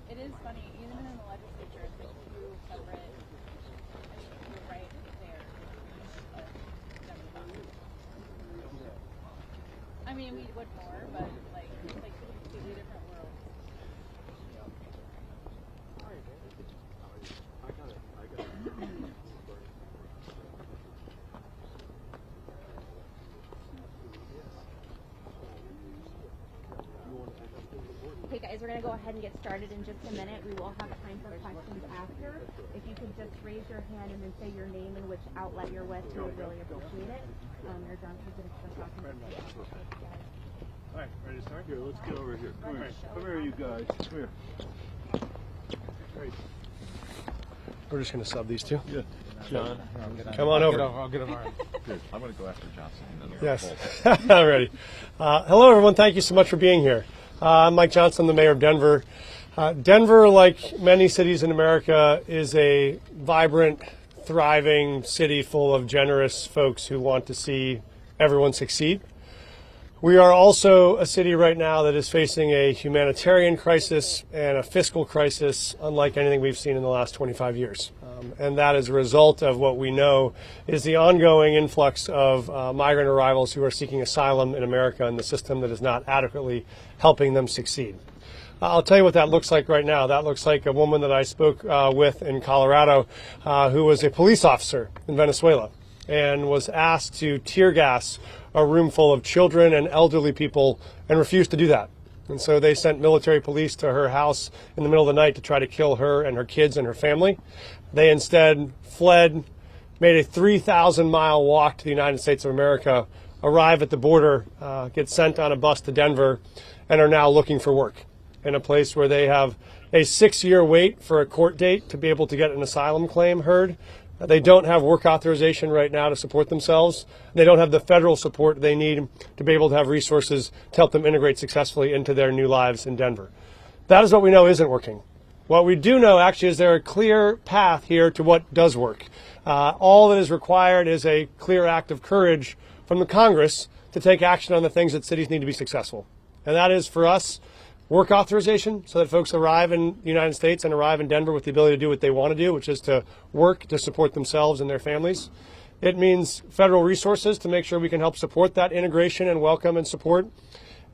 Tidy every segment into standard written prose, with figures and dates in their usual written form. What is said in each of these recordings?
It is funny, even in the legislature, it's like two separate, you're right there. I mean, we would more, but like, it's like completely different worlds. Okay guys, we're going to go ahead and get started in just a minute. We will have time for questions after. If you could just raise your hand and then say your name and which outlet you're with, we would really appreciate it. Mayor Johnson's going to start talking. All right, ready to start? Here, let's get over here. Come here. Come here, you guys. Come here. Great. We're just going to sub these two. Yeah. John, come on over. I'll get them armed. Good. I'm going to go after Johnson. And then Yes. All ready. Hello, everyone. Thank you so much for being here. I'm Mike Johnson, the mayor of Denver. Denver, like many cities in America, is a vibrant, thriving city full of generous folks who want to see everyone succeed. We are also a city right now that is facing a humanitarian crisis and a fiscal crisis unlike anything we've seen in the last 25 years. And that is a result of what we know is the ongoing influx of migrant arrivals who are seeking asylum in America and the system that is not adequately helping them succeed. I'll tell you what that looks like right now. That looks like a woman that I spoke with in Colorado who was a police officer in Venezuela and was asked to tear gas a room full of children and elderly people and refused to do that. And so they sent military police to her house in the middle of the night to try to kill her and her kids and her family. They instead fled, made a 3,000-mile walk to the United States of America, arrive at the border, get sent on a bus to Denver, and are now looking for work in a place where they have a 6-year wait for a court date to be able to get an asylum claim heard. They don't have work authorization right now to support themselves. They don't have the federal support they need to be able to have resources to help them integrate successfully into their new lives in Denver. That is what we know isn't working. What we do know actually is there a clear path here to what does work. All that is required is a clear act of courage from the Congress to take action on the things that cities need to be successful. And that is for us, work authorization so that folks arrive in the United States and arrive in Denver with the ability to do what they want to do, which is to work to support themselves and their families. It means federal resources to make sure we can help support that integration and welcome and support.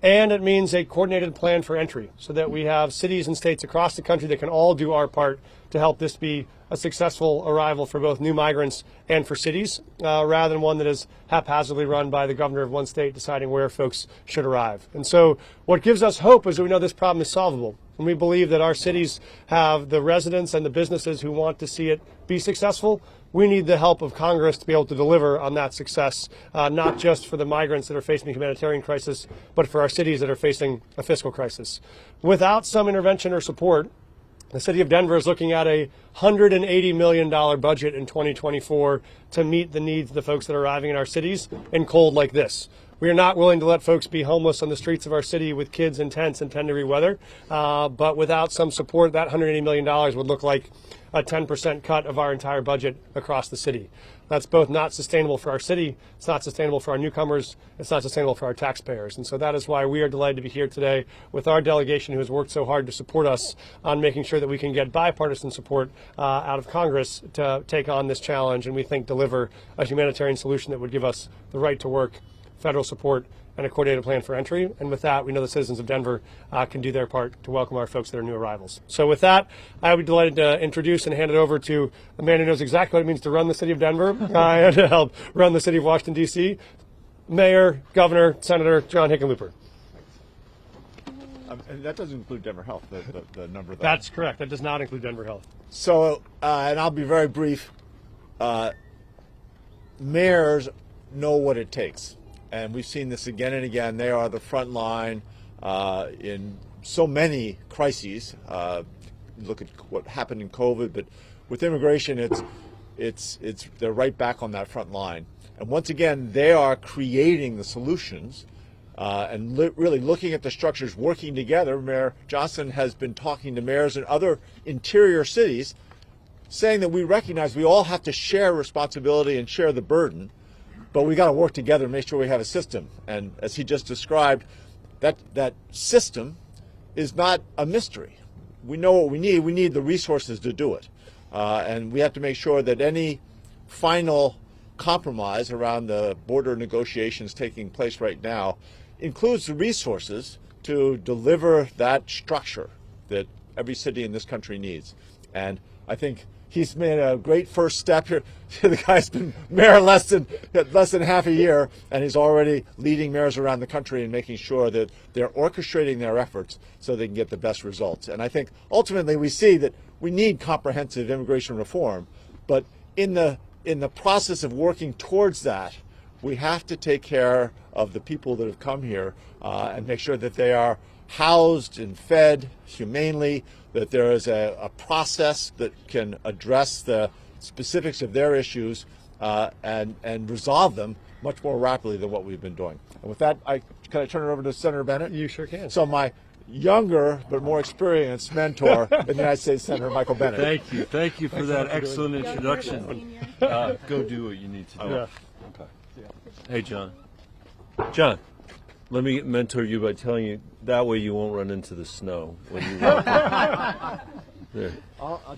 And it means a coordinated plan for entry so that we have cities and states across the country that can all do our part to help this be a successful arrival for both new migrants and for cities, rather than one that is haphazardly run by the governor of one state deciding where folks should arrive. And so what gives us hope is that we know this problem is solvable. And we believe that our cities have the residents and the businesses who want to see it be successful. We need the help of Congress to be able to deliver on that success, not just for the migrants that are facing a humanitarian crisis, but for our cities that are facing a fiscal crisis. Without some intervention or support, the city of Denver is looking at a $180 million budget in 2024 to meet the needs of the folks that are arriving in our cities in cold like this. We are not willing to let folks be homeless on the streets of our city with kids in tents in 10-degree weather, but without some support, that $180 million would look like a 10% cut of our entire budget across the city. That's both not sustainable for our city, it's not sustainable for our newcomers, it's not sustainable for our taxpayers. And so that is why we are delighted to be here today with our delegation who has worked so hard to support us on making sure that we can get bipartisan support out of Congress to take on this challenge and we think deliver a humanitarian solution that would give us the right to work, federal support, and a coordinated plan for entry. And with that, we know the citizens of Denver can do their part to welcome our folks that are new arrivals. So with that, I would be delighted to introduce and hand it over to a man who knows exactly what it means to run the city of Denver and to help run the city of Washington, D.C., Mayor, Governor, Senator John Hickenlooper. and that doesn't include Denver Health, the number that. That's correct. That does not include Denver Health. So, and I'll be very brief, mayors know what it takes. And we've seen this again and again. They are the front line in so many crises. Look at what happened in COVID, but with immigration, they're right back on that front line. And once again, they are creating the solutions and really looking at the structures, working together. Mayor Johnson has been talking to mayors in other interior cities, saying that we recognize we all have to share responsibility and share the burden, but we got to work together and make sure we have a system. And as he just described, that system is not a mystery. We know what we need. We need the resources to do it. And we have to make sure that any final compromise around the border negotiations taking place right now includes the resources to deliver that structure that every city in this country needs. And I think he's made a great first step here. The guy's been mayor less than half a year, and he's already leading mayors around the country and making sure that they're orchestrating their efforts so they can get the best results. And I think ultimately we see that we need comprehensive immigration reform, but in the process of working towards that, we have to take care of the people that have come here and make sure that they are housed and fed humanely, that there is a process that can address the specifics of their issues and resolve them much more rapidly than what we've been doing. And with that, can I turn it over to Senator Bennet? You sure can. So my younger but more experienced mentor in the United States, Senator Michael Bennet. Thank you for that excellent introduction. Go do what you need to do. Yeah. Okay. Hey, John, let me mentor you by telling you that way you won't run into the snow when you walk. There.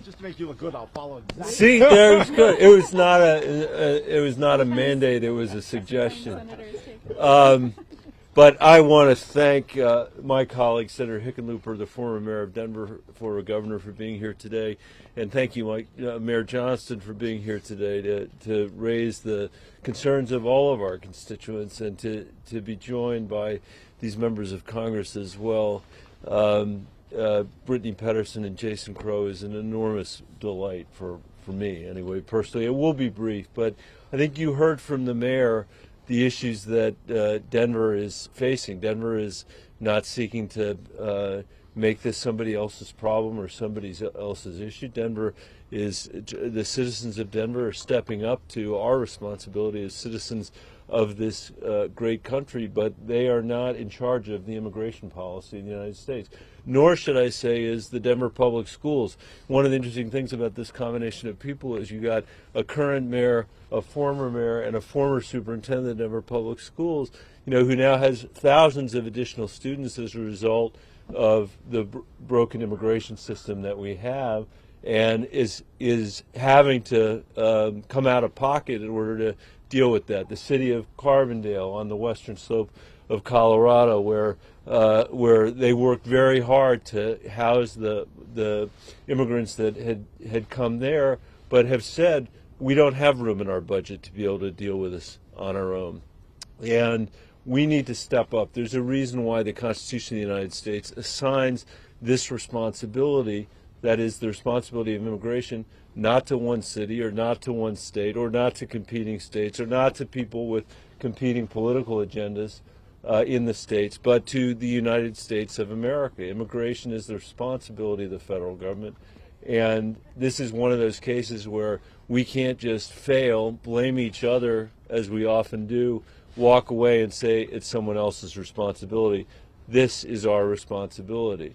Just to make you look good, I'll follow exactly. See, there was good. It was not a mandate. It was a suggestion. But I want to thank my colleague, Senator Hickenlooper, the former mayor of Denver, former governor, for being here today, and thank you, Mayor Johnston, for being here today to raise the concerns of all of our constituents and to be joined by these members of Congress as well. Brittany Pedersen and Jason Crow is an enormous delight for me, anyway, personally. It will be brief, but I think you heard from the mayor the issues that Denver is facing. Denver is not seeking to make this somebody else's problem or somebody else's issue. The citizens of Denver are stepping up to our responsibility as citizens of this great country, but they are not in charge of the immigration policy in the United States. Nor, should I say, is the Denver Public Schools. One of the interesting things about this combination of people is you got a current mayor, a former mayor, and a former superintendent of Denver Public Schools, who now has thousands of additional students as a result of the broken immigration system that we have, and is having to come out of pocket in order to deal with that. The city of Carbondale on the western slope of Colorado, where they worked very hard to house the immigrants that had come there, but have said we don't have room in our budget to be able to deal with this on our own. And we need to step up. There's a reason why the Constitution of the United States assigns this responsibility, that is the responsibility of immigration, not to one city or not to one state or not to competing states or not to people with competing political agendas in the states, but to the United States of America. Immigration is the responsibility of the federal government, and this is one of those cases where we can't just fail, blame each other, as we often do, walk away and say it's someone else's responsibility. This is our responsibility.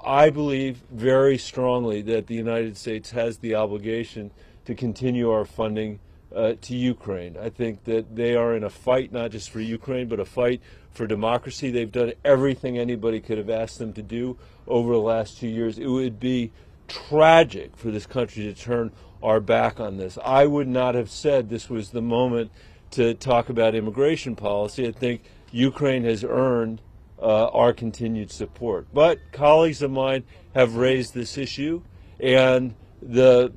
I believe very strongly that the United States has the obligation to continue our funding to Ukraine. I think that they are in a fight not just for Ukraine, but a fight for democracy. They've done everything anybody could have asked them to do over the last 2 years. It would be tragic for this country to turn our back on this. I would not have said this was the moment to talk about immigration policy. I think Ukraine has earned our continued support. But colleagues of mine have raised this issue, and the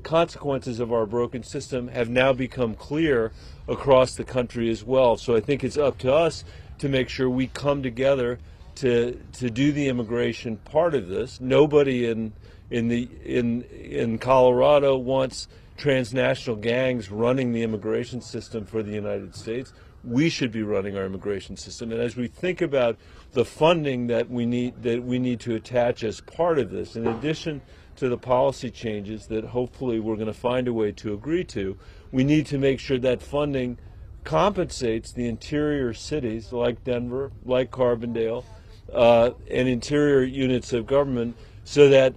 consequences of our broken system have now become clear across the country as well. So I think it's up to us to make sure we come together to do the immigration part of this. Nobody in Colorado wants transnational gangs running the immigration system for the United States. we should be running our immigration system. And as we think about the funding that we need to attach as part of this, in addition to the policy changes that hopefully we're going to find a way to agree to, we need to make sure that funding compensates the interior cities like Denver, like Carbondale, and interior units of government so that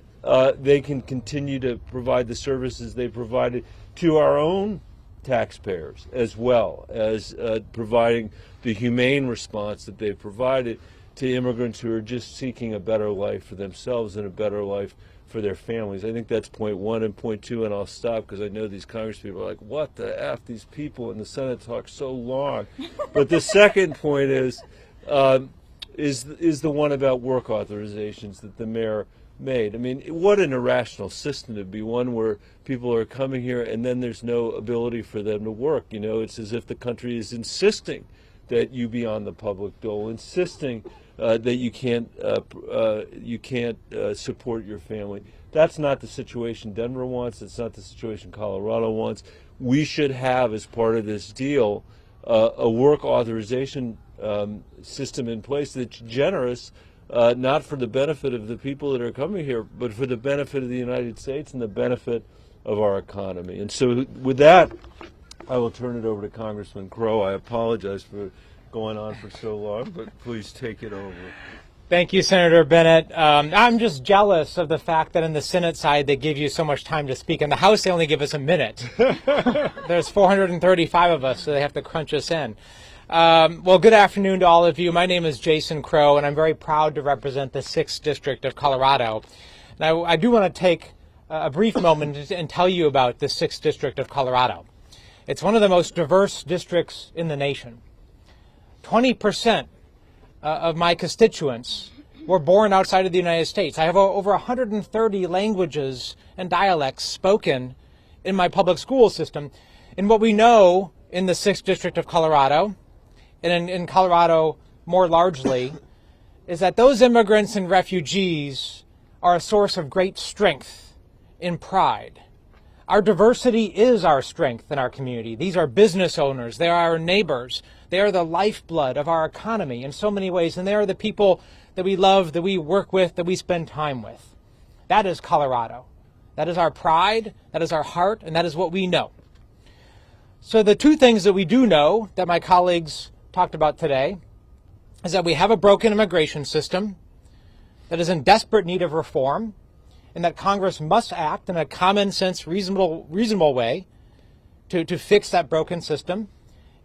they can continue to provide the services they provided to our own taxpayers, as well as providing the humane response that they've provided to immigrants who are just seeking a better life for themselves and a better life for their families. I think that's point one. And point two, and I'll stop because I know these Congress people are like, what the F, these people in the Senate talk so long. But the second point is the one about work authorizations that the mayor made. I mean, what an irrational system to be, one where people are coming here and then there's no ability for them to work. You know, it's as if the country is insisting that you be on the public dole, insisting that you can't support your family. That's not the situation Denver wants. It's not the situation Colorado wants. We should have, as part of this deal, a work authorization system in place that's generous, not for the benefit of the people that are coming here, but for the benefit of the United States and the benefit of our economy. And so with that, I will turn it over to Congressman Crow. I apologize for going on for so long, but please take it over. Thank you, Senator Bennet. I'm just jealous of the fact that in the Senate side they give you so much time to speak. In the House, they only give us a minute. There's 435 of us, so they have to crunch us in. Well, good afternoon to all of you. My name is Jason Crow, and I'm very proud to represent the 6th District of Colorado. Now, I do want to take a brief moment and tell you about the 6th District of Colorado. It's one of the most diverse districts in the nation. 20% of my constituents were born outside of the United States. I have over 130 languages and dialects spoken in my public school system. And what we know in the 6th District of Colorado, and in Colorado more largely, is that those immigrants and refugees are a source of great strength and pride. Our diversity is our strength in our community. These are business owners. They are our neighbors. They are the lifeblood of our economy in so many ways, and they are the people that we love, that we work with, that we spend time with. That is Colorado. That is our pride, that is our heart, and that is what we know. So the two things that we do know that my colleagues talked about today is that we have a broken immigration system that is in desperate need of reform, and that Congress must act in a common sense, reasonable way to fix that broken system.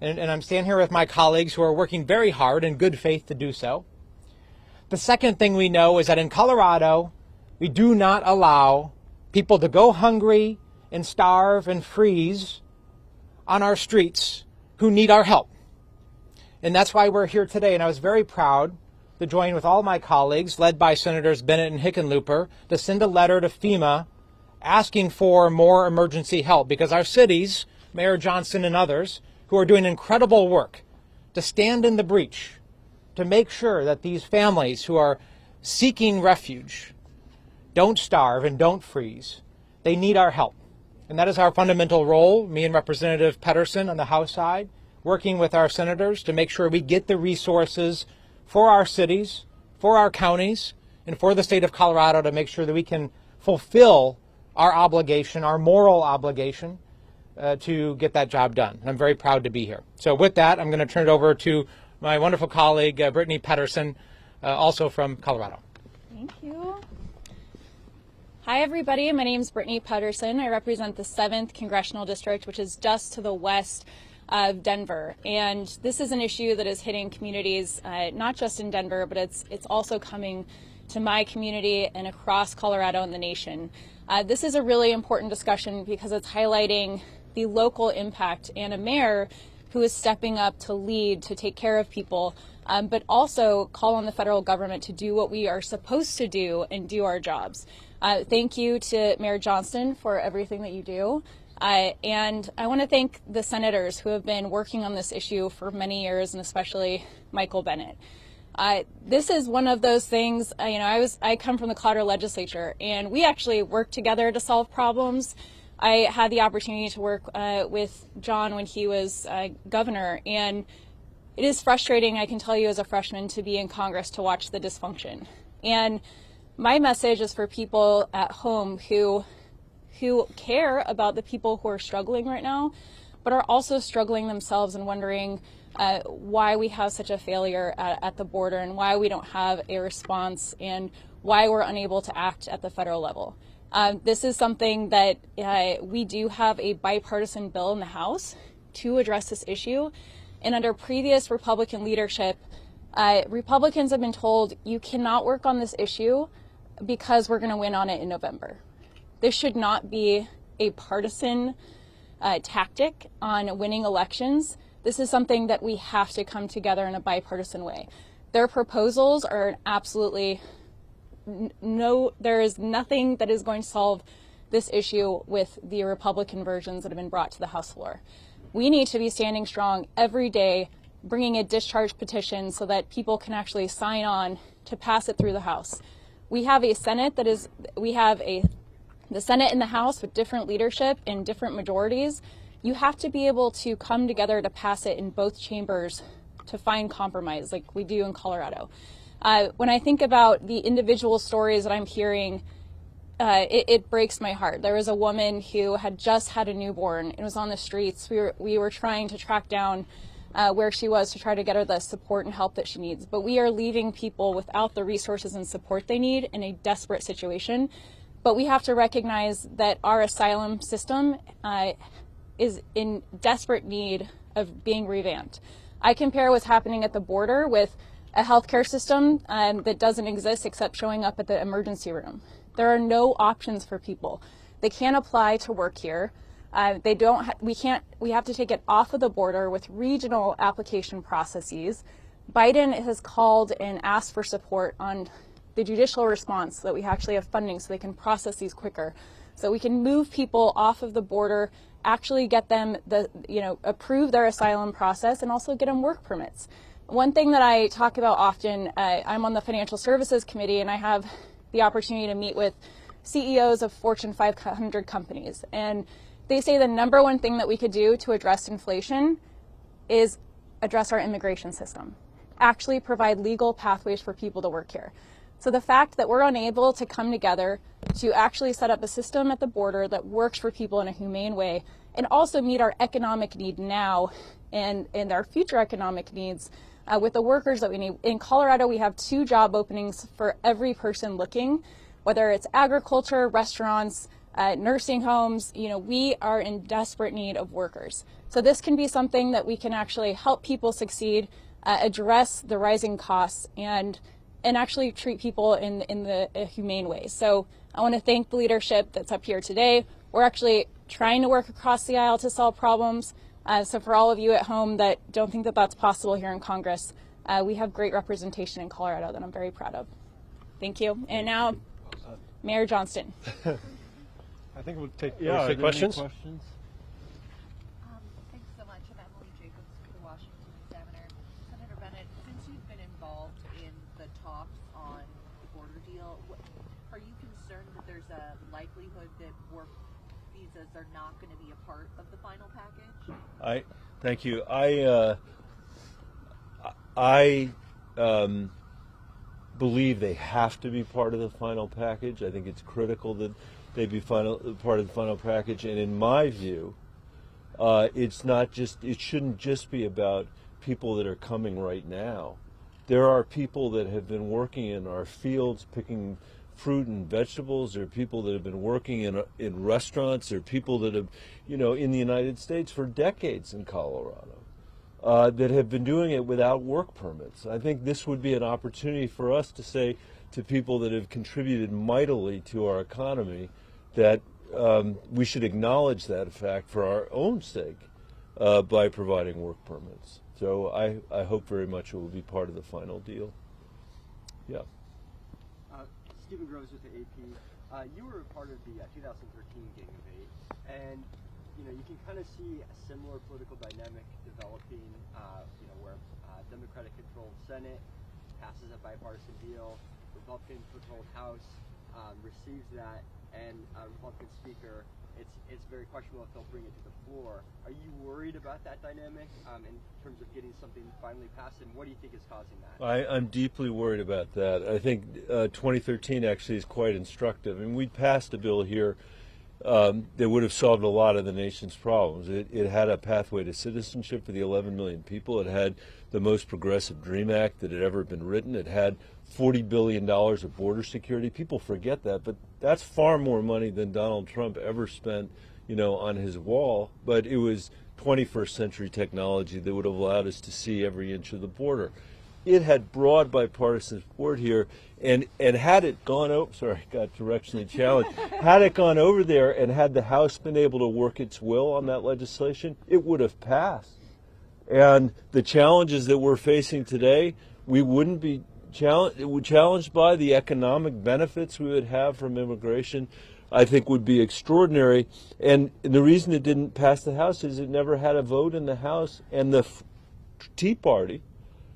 And I'm standing here with my colleagues who are working very hard in good faith to do so. The second thing we know is that in Colorado, we do not allow people to go hungry and starve and freeze on our streets who need our help. And that's why we're here today. And I was very proud to join with all my colleagues, led by Senators Bennet and Hickenlooper, to send a letter to FEMA asking for more emergency help, because our cities, Mayor Johnson and others, who are doing incredible work to stand in the breach, to make sure that these families who are seeking refuge don't starve and don't freeze. They need our help. And that is our fundamental role, me and Representative Pedersen on the House side, working with our senators to make sure we get the resources for our cities, for our counties, and for the state of Colorado to make sure that we can fulfill our obligation, our moral obligation, to get that job done. And I'm very proud to be here. So with that, I'm going to turn it over to my wonderful colleague, Brittany Pedersen, also from Colorado. Thank you. Hi, everybody. My name is Brittany Pedersen. I represent the 7th Congressional District, which is just to the west of Denver. And this is an issue that is hitting communities, not just in Denver, but it's also coming to my community and across Colorado and the nation. This is a really important discussion because it's highlighting the local impact and a mayor who is stepping up to lead, to take care of people, but also call on the federal government to do what we are supposed to do and do our jobs. Thank you to Mayor Johnston for everything that you do. And I want to thank the senators who have been working on this issue for many years, and especially Michael Bennet. This is one of those things, I come from the Colorado legislature, and we actually work together to solve problems. I had the opportunity to work with John when he was governor, and It is frustrating, I can tell you as a freshman, to be in Congress to watch the dysfunction. And my message is for people at home who care about the people who are struggling right now, but are also struggling themselves and wondering why we have such a failure at the border and why we don't have a response and why we're unable to act at the federal level. This is something that we do have a bipartisan bill in the House to address this issue. And under previous Republican leadership, Republicans have been told you cannot work on this issue because we're going to win on it in November. This should not be a partisan tactic on winning elections. This is something that we have to come together in a bipartisan way. Their proposals are absolutely there is nothing that is going to solve this issue with the Republican versions that have been brought to the House floor. We need to be standing strong every day, bringing a discharge petition so that people can actually sign on to pass it through the House. We have a Senate the Senate and the House with different leadership and different majorities. You have to be able to come together to pass it in both chambers to find compromise like we do in Colorado. When I think about the individual stories that I'm hearing, it breaks my heart. There was a woman who had just had a newborn and was on the streets. We were trying to track down where she was to try to get her the support and help that she needs. But we are leaving people without the resources and support they need in a desperate situation. But we have to recognize that our asylum system is in desperate need of being revamped. I compare what's happening at the border with a healthcare system that doesn't exist except showing up at the emergency room. There are no options for people. They can't apply to work here. We have to take it off of the border with regional application processes. Biden has called and asked for support on the judicial response so that we actually have funding so they can process these quicker. So we can move people off of the border, actually get them approve their asylum process and also get them work permits. One thing that I talk about often, I'm on the Financial Services Committee and I have the opportunity to meet with CEOs of Fortune 500 companies. And they say the number one thing that we could do to address inflation is address our immigration system, actually provide legal pathways for people to work here. So the fact that we're unable to come together to actually set up a system at the border that works for people in a humane way and also meet our economic need now and our future economic needs with the workers that we need. In Colorado, we have 2 job openings for every person looking, whether it's agriculture, restaurants, nursing homes. We are in desperate need of workers. So this can be something that we can actually help people succeed, address the rising costs, and actually treat people in a humane way. So I want to thank the leadership that's up here today. We're actually trying to work across the aisle to solve problems. So for all of you at home that don't think that that's possible here in Congress, we have great representation in Colorado that I'm very proud of. Thank you. And now, Mayor Johnston. I think we'll take Are there questions. any questions? Thanks so much. I'm Emily Jacobs with the Washington Examiner. Senator Bennet, since you've been involved in the talks on the border deal, are you concerned that there's a likelihood that work visas are not going to be a part of the final package? Thank you. I believe they have to be part of the final package. I think it's critical that they be part of the final package. And in my view, it shouldn't just be about people that are coming right now. There are people that have been working in our fields picking fruit and vegetables. There are people that have been working in restaurants. There are people that have, in the United States for decades in Colorado that have been doing it without work permits. I think this would be an opportunity for us to say to people that have contributed mightily to our economy that we should acknowledge that fact for our own sake by providing work permits. So I hope very much it will be part of the final deal. Yeah. Stephen Groves with the AP. You were a part of the 2013 Gang of Eight, and you can kind of see a similar political dynamic developing. Where Democratic-controlled Senate passes a bipartisan deal, Republican-controlled House receives that, and a Republican Speaker it's very questionable if they'll bring it to the floor. Are you worried about that dynamic in terms of getting something finally passed, and what do you think is causing that? I'm deeply worried about that. I think 2013 actually is quite instructive. And we passed a bill here that would have solved a lot of the nation's problems. It had a pathway to citizenship for the 11 million people. It had the most progressive DREAM Act that had ever been written. It had $40 billion of border security. People forget that, but that's far more money than Donald Trump ever spent, on his wall. But it was 21st century technology that would have allowed us to see every inch of the border. It had broad bipartisan support here, and had it gone over, sorry, got directionally challenged, had it gone over there and had the House been able to work its will on that legislation, it would have passed. And the challenges that we're facing today, we wouldn't be challenged by. The economic benefits we would have from immigration, I think, would be extraordinary. And the reason it didn't pass the House is it never had a vote in the House, and the Tea Party,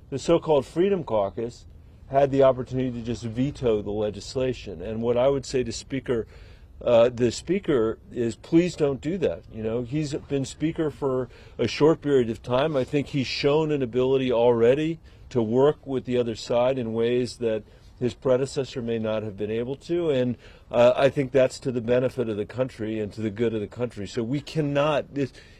the so-called Freedom Caucus, had the opportunity to just veto the legislation. And what I would say to the Speaker is, please don't do that. He's been Speaker for a short period of time. I think he's shown an ability already to work with the other side in ways that his predecessor may not have been able to, and I think that's to the benefit of the country and to the good of the country. So we cannot,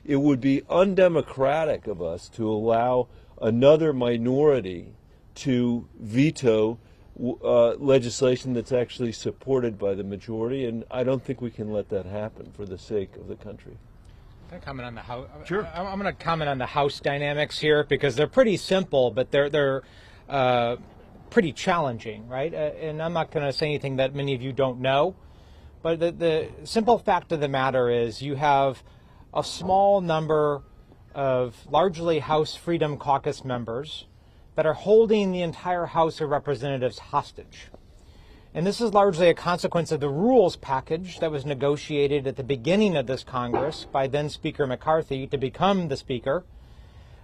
it would be undemocratic of us to allow another minority to veto legislation that's actually supported by the majority, and I don't think we can let that happen for the sake of the country. Can I comment on the House? Sure. I'm going to comment on the House dynamics here because they're pretty simple, but they're pretty challenging, right? And I'm not going to say anything that many of you don't know, but the simple fact of the matter is you have a small number of largely House Freedom Caucus members that are holding the entire House of Representatives hostage. And this is largely a consequence of the rules package that was negotiated at the beginning of this Congress by then Speaker McCarthy to become the Speaker,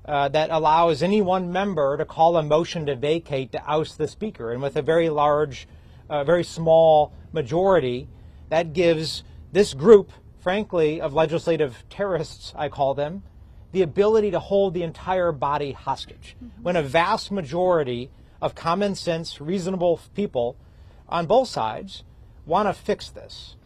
that allows any one member to call a motion to vacate to oust the Speaker. And with a very large, very small majority, that gives this group, frankly, of legislative terrorists, I call them, the ability to hold the entire body hostage. When a vast majority of common sense, reasonable people on both sides want to fix this.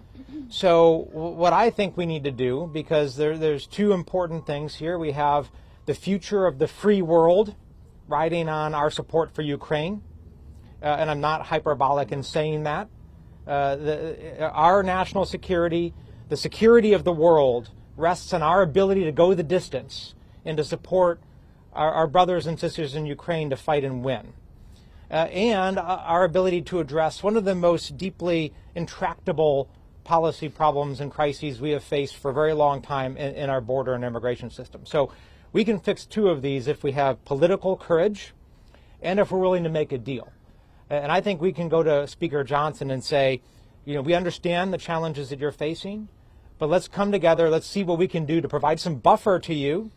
So what I think we need to do, because there's two important things here. We have the future of the free world riding on our support for Ukraine, and I'm not hyperbolic in saying that. Our national security, the security of the world, rests on our ability to go the distance and to support our brothers and sisters in Ukraine to fight and win. And our ability to address one of the most deeply intractable policy problems and crises we have faced for a very long time in our border and immigration system. So we can fix two of these if we have political courage and if we're willing to make a deal. And I think we can go to Speaker Johnson and say, we understand the challenges that you're facing, but let's come together, let's see what we can do to provide some buffer to you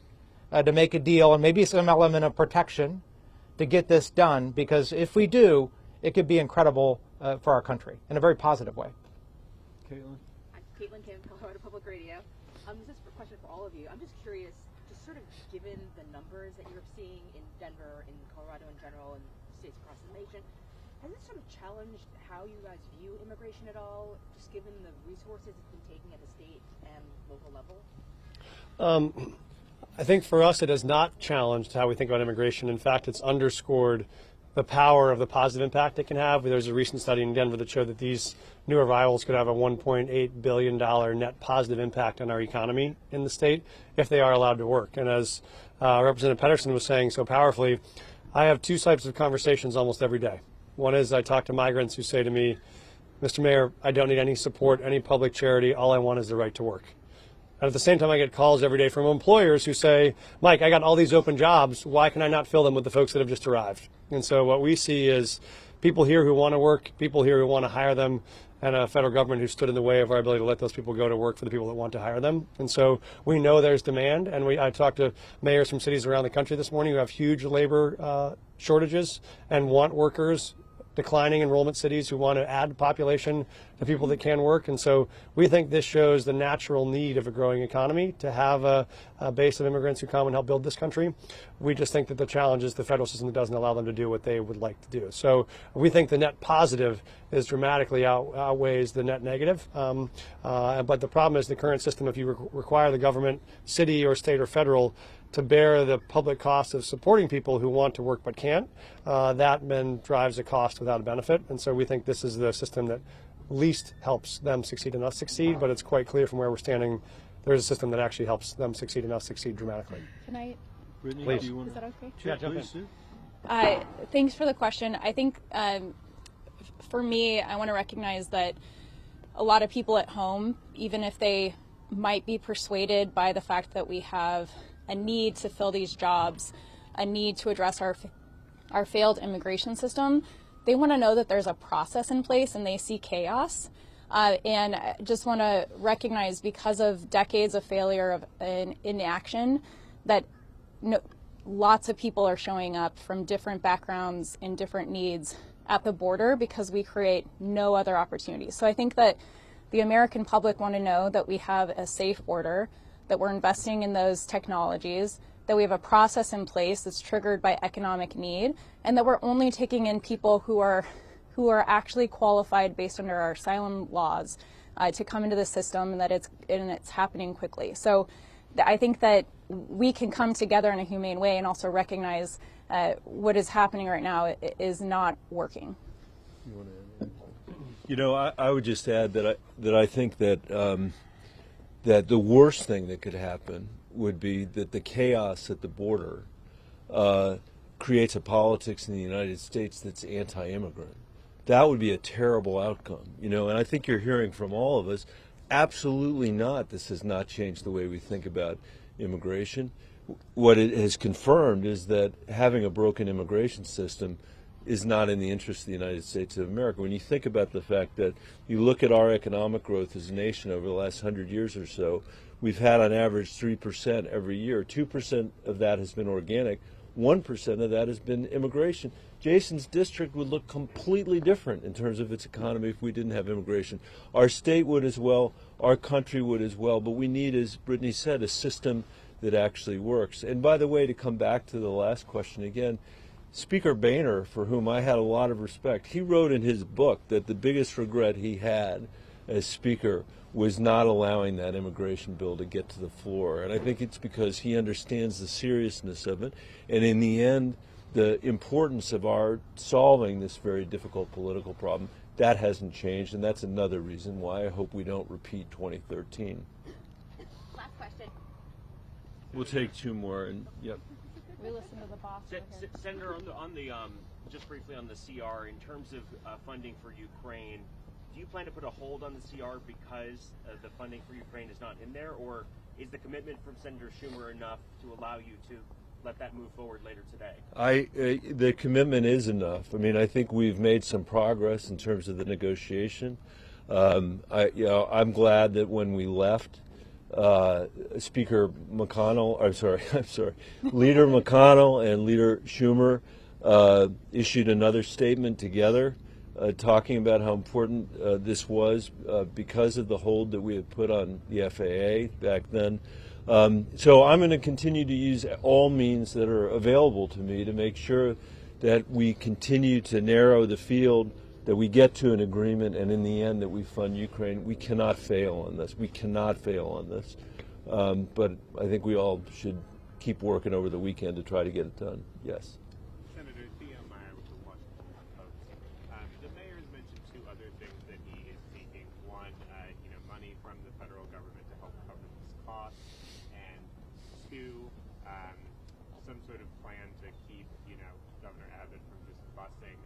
to make a deal and maybe some element of protection to get this done, because if we do, it could be incredible for our country in a very positive way. Caitlin? I'm Caitlin Kim, Colorado Public Radio. This is a question for all of you. I'm just curious, just sort of given the numbers that you're seeing in Denver, in Colorado in general, and states across the nation, has this sort of challenged how you guys view immigration at all, just given the resources it's been taking at the state and local level? I think for us it has not challenged how we think about immigration. In fact, it's underscored the power of the positive impact it can have. There's a recent study in Denver that showed that these new arrivals could have a $1.8 billion net positive impact on our economy in the state if they are allowed to work. And as Representative Pedersen was saying so powerfully, I have two types of conversations almost every day. One is I talk to migrants who say to me, Mr. Mayor, I don't need any support, any public charity. All I want is the right to work. And at the same time, I get calls every day from employers who say, Mike, I got all these open jobs. Why can I not fill them with the folks that have just arrived? And so what we see is people here who want to work, people here who want to hire them, and a federal government who stood in the way of our ability to let those people go to work for the people that want to hire them. And so we know there's demand, and I talked to mayors from cities around the country this morning who have huge labor shortages and want workers declining enrollment cities who want to add population to people that can work. And so we think this shows the natural need of a growing economy to have a base of immigrants who come and help build this country. We just think that the challenge is the federal system that doesn't allow them to do what they would like to do. So we think the net positive is dramatically outweighs the net negative. But the problem is the current system, if you require the government, city or state or federal, to bear the public cost of supporting people who want to work but can't, that then drives a cost without a benefit. And so we think this is the system that least helps them succeed and us succeed, but it's quite clear from where we're standing, there's a system that actually helps them succeed and us succeed dramatically. Can I? Brittany, Please. do you want Is that okay? Yeah, jump in. Sue? Thanks for the question. I think for me, I want to recognize that a lot of people at home, even if they might be persuaded by the fact that we have a need to fill these jobs, a need to address our failed immigration system, they want to know that there's a process in place and they see chaos. And I just want to recognize, because of decades of failure of inaction, that lots of people are showing up from different backgrounds and different needs at the border because we create no other opportunities. So I think that the American public want to know that we have a safe border, that we're investing in those technologies, that we have a process in place that's triggered by economic need, and that we're only taking in people who are actually qualified based under our asylum laws to come into the system, and that it's happening quickly. So I think that we can come together in a humane way and also recognize what is happening right now is not working. You want to add? You know, I would just add that I think that that the worst thing that could happen would be that the chaos at the border creates a politics in the United States that's anti-immigrant. That would be a terrible outcome, you know, and I think you're hearing from all of us, absolutely not. This has not changed the way we think about immigration. What it has confirmed is that having a broken immigration system is not in the interest of the United States of America. When you think about the fact that you look at our economic growth as a nation over the last 100 years or so, we've had on average 3% every year. 2% of that has been organic. 1% of that has been immigration. Jason's district would look completely different in terms of its economy if we didn't have immigration. Our state would as well, our country would as well, but we need, as Brittany said, a system that actually works. And by the way, to come back to the last question again, Speaker Boehner, for whom I had a lot of respect, he wrote in his book that the biggest regret he had as Speaker was not allowing that immigration bill to get to the floor. And I think it's because he understands the seriousness of it. And in the end, the importance of our solving this very difficult political problem, that hasn't changed. And that's another reason why I hope we don't repeat 2013. Last question. We'll take two more. And yep. We listen to the boss. Senator, just briefly on the CR, in terms of funding for Ukraine, do you plan to put a hold on the CR because the funding for Ukraine is not in there, or is the commitment from Senator Schumer enough to allow you to let that move forward later today? The commitment is enough. I mean, I think we've made some progress in terms of the negotiation. I'm glad that when we left, Leader McConnell and Leader Schumer issued another statement together talking about how important this was because of the hold that we had put on the FAA back then. So I'm going to continue to use all means that are available to me to make sure that we continue to narrow the field, that we get to an agreement, and in the end that we fund Ukraine. We cannot fail on this. We cannot fail on this. But I think we all should keep working over the weekend to try to get it done. Yes. Senator Theo Meyer with the Washington Post. The mayor has mentioned two other things that he is seeking. One, money from the federal government to help cover these costs, and two, some sort of plan to keep, Governor Abbott from just busing,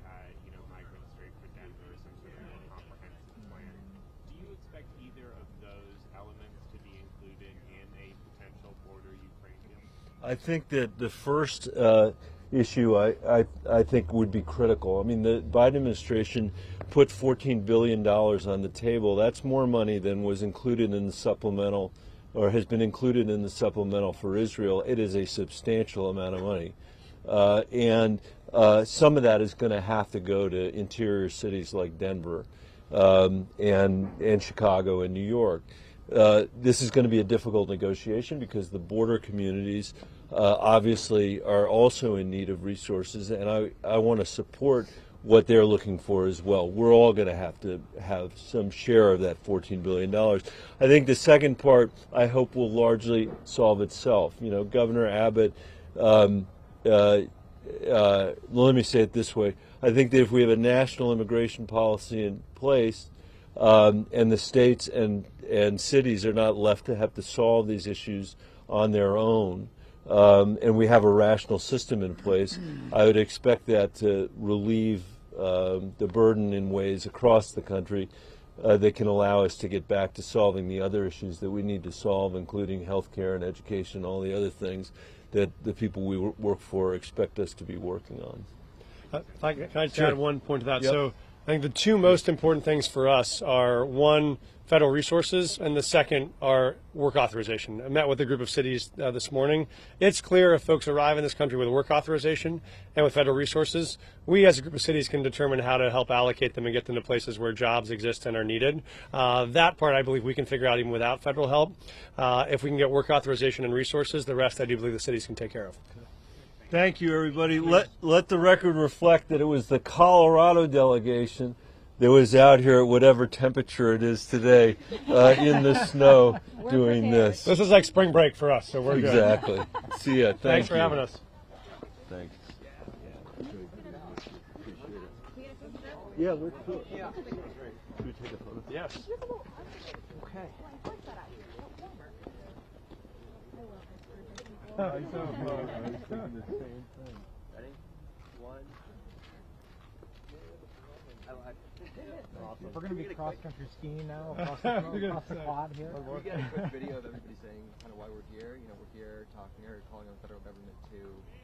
migrants straight for Denver, some sort of more comprehensive plan. Do you expect either of those elements to be included in a potential border Ukraine deal? I think that the first issue I think would be critical. I mean, the Biden administration put $14 billion on the table. That's more money than was included in the supplemental, or has been included in the supplemental for Israel. It is a substantial amount of money. And some of that is going to have to go to interior cities like Denver and Chicago and New York. This is going to be a difficult negotiation because the border communities obviously are also in need of resources, and I want to support what they're looking for as well. We're all going to have some share of that $14 billion. I think the second part, I hope, will largely solve itself. You know, Governor Abbott, let me say it this way. I think that if we have a national immigration policy in place, and the states and cities are not left to have to solve these issues on their own, and we have a rational system in place, I would expect that to relieve the burden in ways across the country that can allow us to get back to solving the other issues that we need to solve, including health care and education, all the other things that the people we work for expect us to be working on. Can I just add one point to that? Yep. So I think the two most important things for us are, one, federal resources, and the second are work authorization. I met with a group of cities this morning. It's clear if folks arrive in this country with work authorization and with federal resources, we as a group of cities can determine how to help allocate them and get them to places where jobs exist and are needed. That part I believe we can figure out even without federal help. If we can get work authorization and resources, the rest I do believe the cities can take care of. Thank you, everybody. Let the record reflect that it was the Colorado delegation that was out here at whatever temperature it is today in the snow doing this. This is like spring break for us, so we're good. Exactly. See ya. Thanks for having us. Thanks. Yeah, let's do it. Should we take a photo? Yes. Okay. Ready? 1. We're going to be cross-country skiing now across the quad here. We got a quick video of everybody saying kind of why we're here. You know, we're here talking or calling on the federal government to